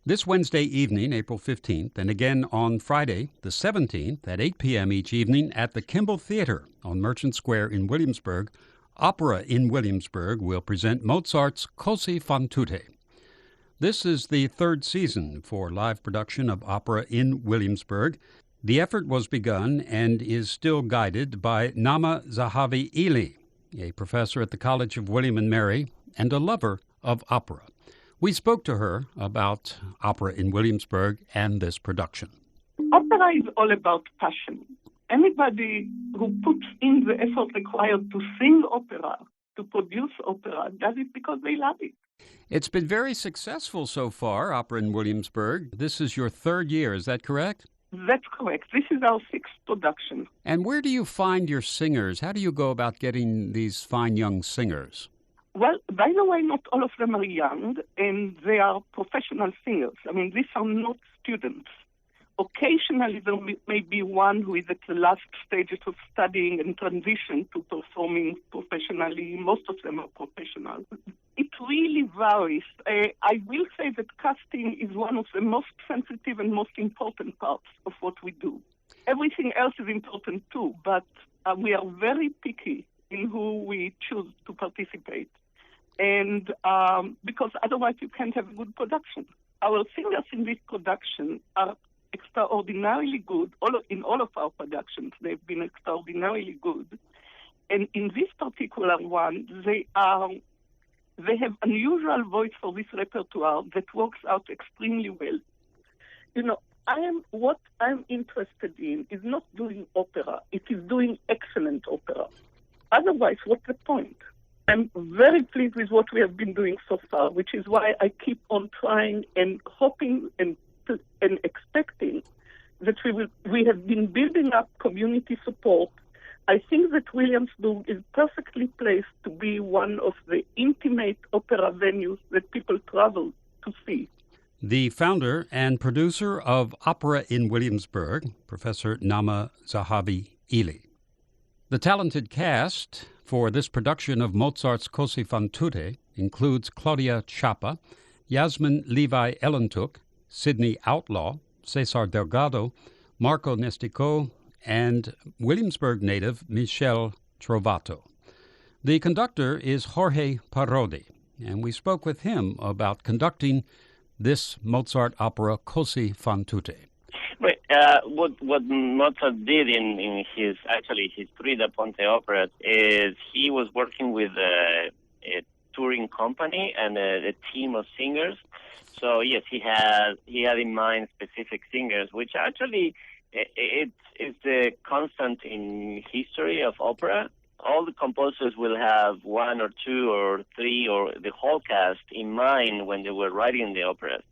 This Wednesday evening, April 15th, and again on Friday, the 17th, at 8 p.m. each evening at the Kimball Theater on Merchant Square in Williamsburg, Opera in Williamsburg will present Mozart's Cosi fan tutte. This is the third season for live production of Opera in Williamsburg. The effort was begun and is still guided by Nama Zahavi Ili, a professor at the College of William and Mary and a lover of opera. We spoke to her about Opera in Williamsburg and this production. Opera is all about passion. Anybody who puts in the effort required to sing opera, to produce opera, does it because they love it. It's been very successful so far, Opera in Williamsburg. This is your third year, is that correct? That's correct. This is our sixth production. And where do you find your singers? How do you go about getting these fine young singers? Well, by the way, not all of them are young, and they are professional singers. I mean, these are not students. Occasionally, there may be one who is at the last stages of studying and transition to performing professionally. Most of them are professional. It really varies. I will say that casting is one of the most sensitive and most important parts of what we do. Everything else is important too, but we are very picky in who we choose to participate. And because otherwise you can't have a good production. Our singers in this production are extraordinarily good. In all of our productions, they've been extraordinarily good. And in this particular one, they have unusual voice for this repertoire that works out extremely well. You know, what I'm interested in is not doing opera. It is doing excellent opera. Otherwise, what's the point? I'm very pleased with what we have been doing so far, which is why I keep on trying and hoping and expecting that we have been building up community support. I think that Williamsburg is perfectly placed to be one of the intimate opera venues that people travel to see. The founder and producer of Opera in Williamsburg, Professor Nama Zahavi Ili. The talented cast for this production of Mozart's Cosi fan tutte includes Claudia Chapa, Yasmin Levi Ellentook, Sidney Outlaw, Cesar Delgado, Marco Nestico, and Williamsburg native Michelle Trovato. The conductor is Jorge Parodi, and we spoke with him about conducting this Mozart opera Cosi fan tutte. Right. What Mozart did in his three Da Ponte operas is he was working with a touring company and a team of singers. So yes, he had in mind specific singers, which actually it's the constant in history of opera. All the composers will have one or two or three or the whole cast in mind when they were writing the operas.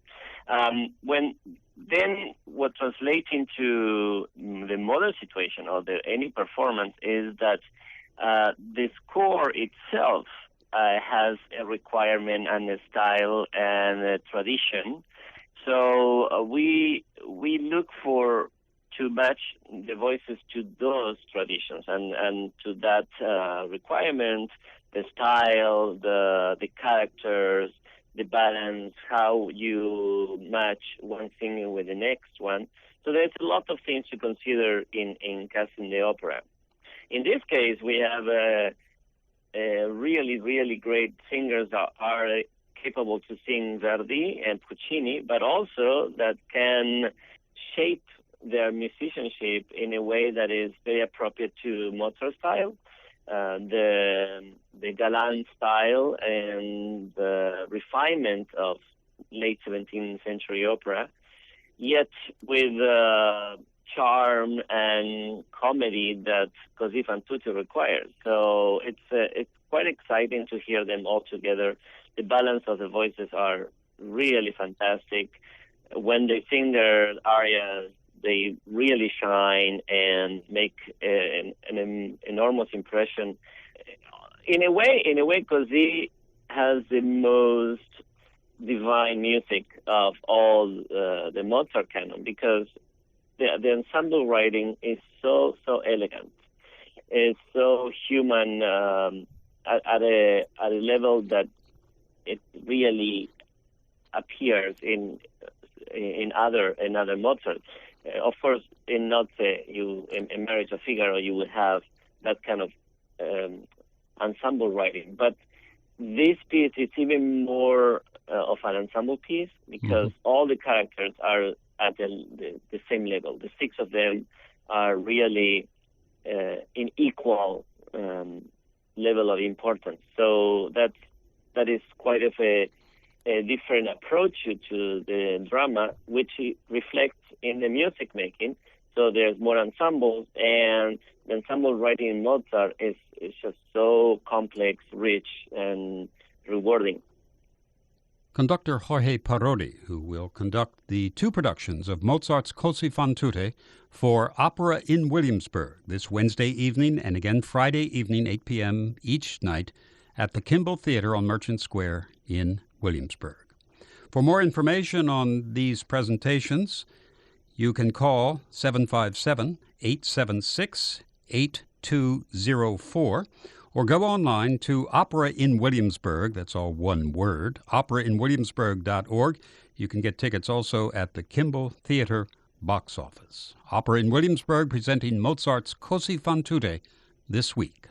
Then what translates into the modern situation or any performance is that the score itself has a requirement and a style and a tradition. So we look to match the voices to those traditions and to that requirement, the style, the characters, the balance, how you match one singer with the next one. So there's a lot of things to consider in casting the opera. In this case, we have really, really great singers that are capable to sing Verdi and Puccini, but also that can shape their musicianship in a way that is very appropriate to Mozart style. The galant style and the refinement of late 17th century opera, yet with charm and comedy that Cosi fan tutte requires. So it's quite exciting to hear them all together. The balance of the voices are really fantastic. When they sing their arias, they really shine and make an enormous impression. In a way, Cosi has the most divine music of all the Mozart canon, because the ensemble writing is so elegant. It's so human at a level that it really appears in in other Mozart. Of course, in Notte, in Marriage of Figaro, you will have that kind of ensemble writing. But this piece is even more of an ensemble piece because all the characters are at the same level. The 6 of them are really in equal level of importance. So that is quite of a different approach to the drama, which reflects in the music making. So there's more ensembles, and the ensemble writing in Mozart is just so complex, rich, and rewarding. Conductor Jorge Parodi, who will conduct the 2 productions of Mozart's Cosi fan tutte for Opera in Williamsburg this Wednesday evening and again Friday evening, 8 p.m. each night at the Kimball Theater on Merchant Square in Williamsburg. For more information on these presentations, you can call 757-876-8204 or go online to Opera in Williamsburg, that's all one word, operainwilliamsburg.org. You can get tickets also at the Kimball Theater box office. Opera in Williamsburg presenting Mozart's Cosi fan tutte this week.